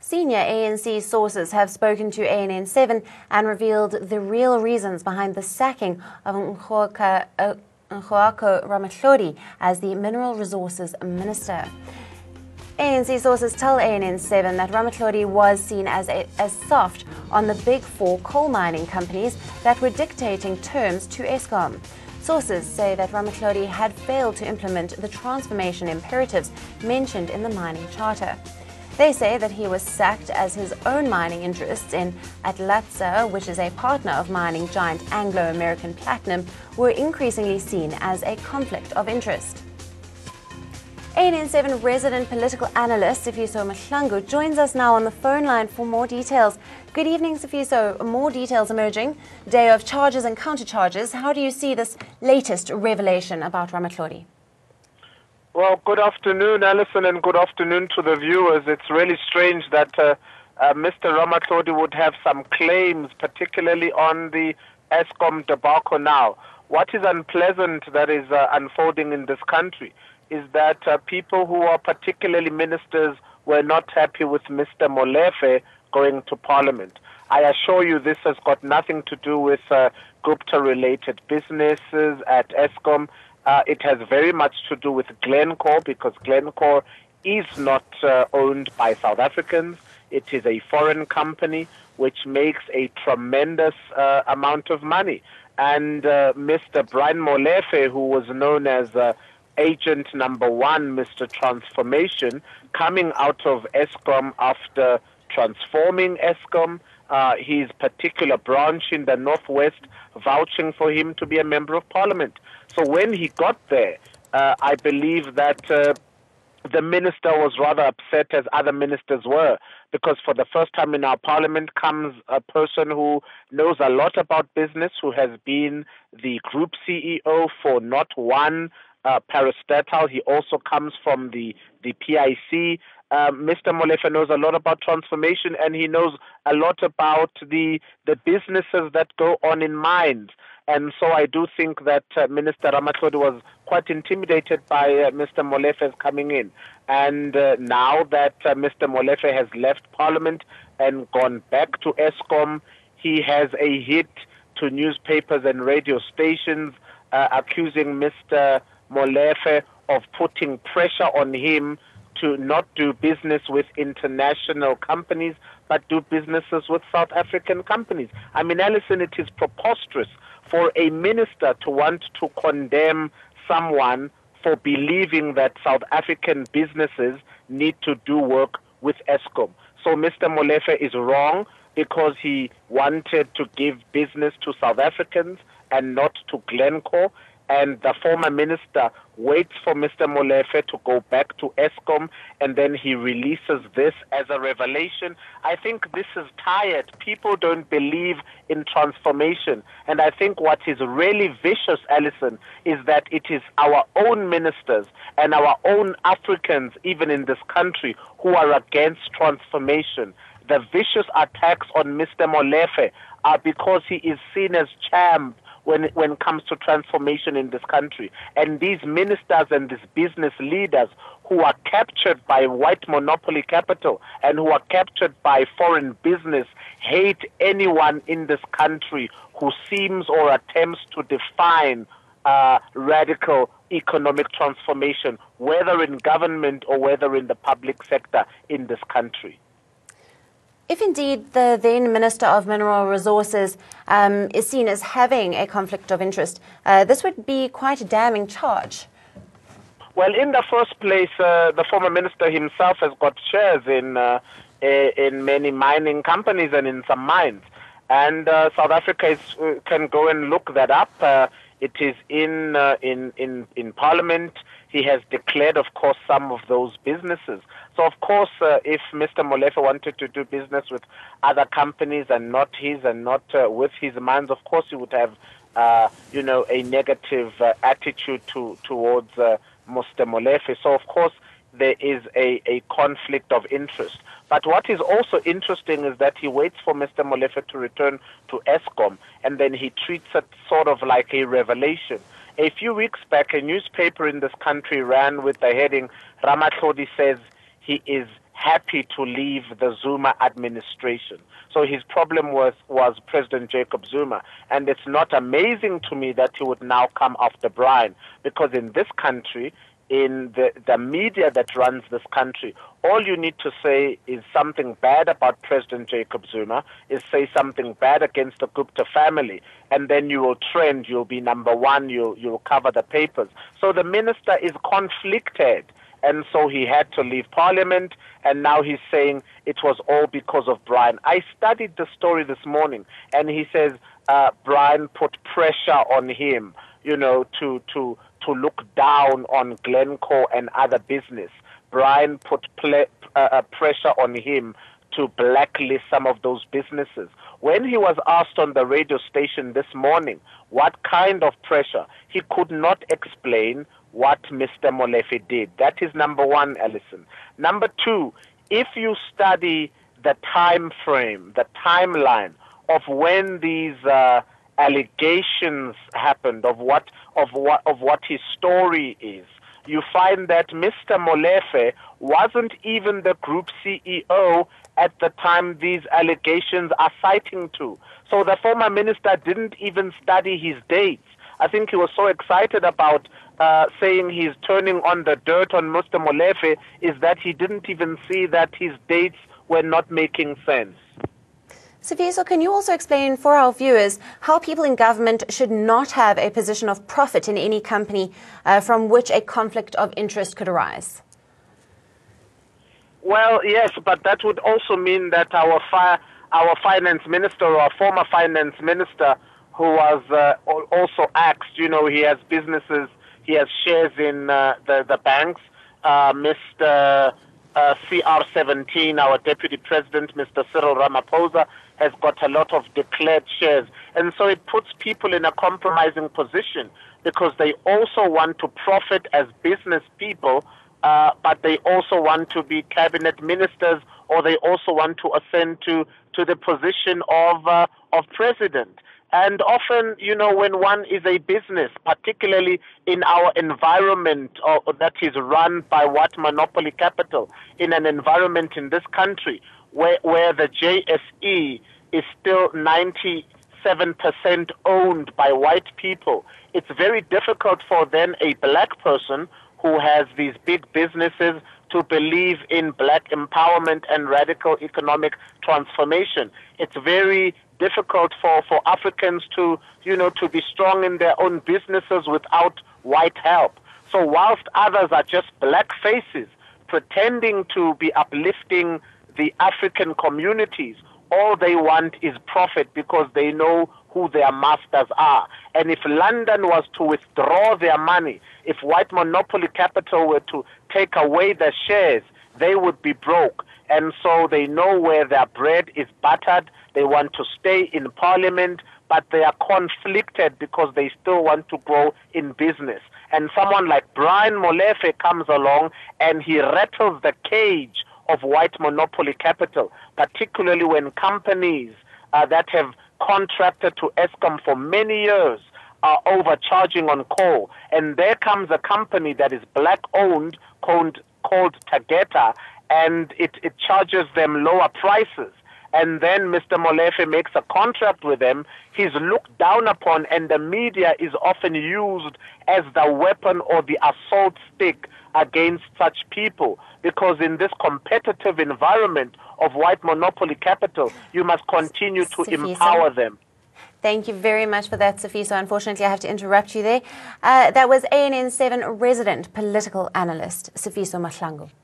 Senior ANC sources have spoken to ANN7 and revealed the real reasons behind the sacking of Nkoako Ramathlodi as the Mineral Resources Minister. ANC sources tell ANN7 that Ramathlodi was seen as soft on the big four coal mining companies that were dictating terms to Eskom. Sources say that Ramathlodi had failed to implement the transformation imperatives mentioned in the mining charter. They say that he was sacked as his own mining interests in Atlatsa, which is a partner of mining giant Anglo American Platinum, were increasingly seen as a conflict of interest. ANN7 resident political analyst Sifiso Mahlangu joins us now on the phone line for more details. Good evening, Sifiso. More details emerging. Day of charges and countercharges. How do you see this latest revelation about Ramathlodi? Well, good afternoon, Alison, and good afternoon to the viewers. It's really strange that Mr. Ramathlodi would have some claims, particularly on the Eskom debacle now. What is unpleasant that is unfolding in this country is that people who are particularly ministers were not happy with Mr. Molefe going to Parliament. I assure you this has got nothing to do with Gupta-related businesses at Eskom. It has very much to do with Glencore, because Glencore is not owned by South Africans. It is a foreign company which makes a tremendous amount of money. And Mr. Brian Molefe, who was known as agent number one, Mr. Transformation, coming out of Eskom after transforming Eskom, his particular branch in the northwest vouching for him to be a member of parliament. So when he got there, I believe that the minister was rather upset, as other ministers were, because for the first time in our parliament comes a person who knows a lot about business, who has been the group CEO for not one parastatal. He also comes from the PIC. Mr. Molefe knows a lot about transformation, and he knows a lot about the businesses that go on in mines. And so I do think that Minister Ramathlodi was quite intimidated by Mr. Molefe's coming in. And now that Mr. Molefe has left Parliament and gone back to Eskom, he has a hit to newspapers and radio stations accusing Mr. Molefe of putting pressure on him to not do business with international companies, but do businesses with South African companies. I mean, Alison, it is preposterous for a minister to want to condemn someone for believing that South African businesses need to do work with Eskom. So Mr. Molefe is wrong because he wanted to give business to South Africans and not to Glencore. And the former minister waits for Mr. Molefe to go back to Eskom, and then he releases this as a revelation. I think this is tired. People don't believe in transformation. And I think what is really vicious, Alison, is that it is our own ministers and our own Africans, even in this country, who are against transformation. The vicious attacks on Mr. Molefe are because he is seen as champ when it comes to transformation in this country. And these ministers and these business leaders who are captured by white monopoly capital and who are captured by foreign business hate anyone in this country who seems or attempts to define radical economic transformation, whether in government or whether in the public sector in this country. If indeed the then Minister of Mineral Resources is seen as having a conflict of interest, this would be quite a damning charge. Well, in the first place, the former minister himself has got shares in many mining companies and in some mines. And South Africa can go and look that up. It is in Parliament. He has declared, of course, some of those businesses. So, of course, if Mr. Molefe wanted to do business with other companies and not his and not with his mines, of course, he would have, a negative attitude towards Mr. Molefe. So, of course, there is a conflict of interest. But what is also interesting is that he waits for Mr. Molefe to return to Eskom, and then he treats it sort of like a revelation. A few weeks back, a newspaper in this country ran with the heading, Ramathlodi says he is happy to leave the Zuma administration. So his problem was President Jacob Zuma. And it's not amazing to me that he would now come after Brian, because in this country, in the media that runs this country, all you need to say is something bad about President Jacob Zuma, is say something bad against the Gupta family, and then you will trend, you'll be number one, you'll cover the papers. So the minister is conflicted, and so he had to leave Parliament, and now he's saying it was all because of Brian. I studied the story this morning, and he says Brian put pressure on him, you know, to look down on Glencore and other business. Brian put pressure on him to blacklist some of those businesses. When he was asked on the radio station this morning what kind of pressure, he could not explain what Mr. Molefe did. That is number one, Alison. Number two, if you study the time frame, the timeline of when these allegations happened, of what his story is, you find that Mr. Molefe wasn't even the group CEO at the time these allegations are citing to. So the former minister didn't even study his dates. I think he was so excited about saying he's turning on the dirt on Mr. Molefe is that he didn't even see that his dates were not making sense. Sifiso, can you also explain for our viewers how people in government should not have a position of profit in any company from which a conflict of interest could arise? Well, yes, but that would also mean that our finance minister, or our former finance minister, who was also axed, you know, he has businesses, he has shares in the banks, Mr. CR17, our deputy president, Mr. Cyril Ramaphosa, has got a lot of declared shares. And so it puts people in a compromising position, because they also want to profit as business people, but they also want to be cabinet ministers, or they also want to ascend to the position of president. And often, you know, when one is a business, particularly in our environment that is run by what monopoly capital, in an environment in this country where the JSE is still 97% owned by white people, it's very difficult for then a black person who has these big businesses to believe in black empowerment and radical economic transformation. It's very difficult for Africans to, you know, to be strong in their own businesses without white help. So whilst others are just black faces pretending to be uplifting the African communities, all they want is profit, because they know who their masters are. And if London was to withdraw their money, if white monopoly capital were to take away their shares, they would be broke. And so they know where their bread is buttered. They want to stay in Parliament, but they are conflicted because they still want to grow in business. And someone like Brian Molefe comes along and he rattles the cage of white monopoly capital, particularly when companies that have contracted to Eskom for many years are overcharging on coal. And there comes a company that is black-owned called Tageta, and it charges them lower prices. And then Mr. Molefe makes a contract with them. He's looked down upon, and the media is often used as the weapon or the assault stick against such people, because in this competitive environment of white monopoly capital, you must continue to empower them. Thank you very much for that, Sifiso. Unfortunately, I have to interrupt you there. That was ANN7 resident political analyst, Sifiso Mahlangu.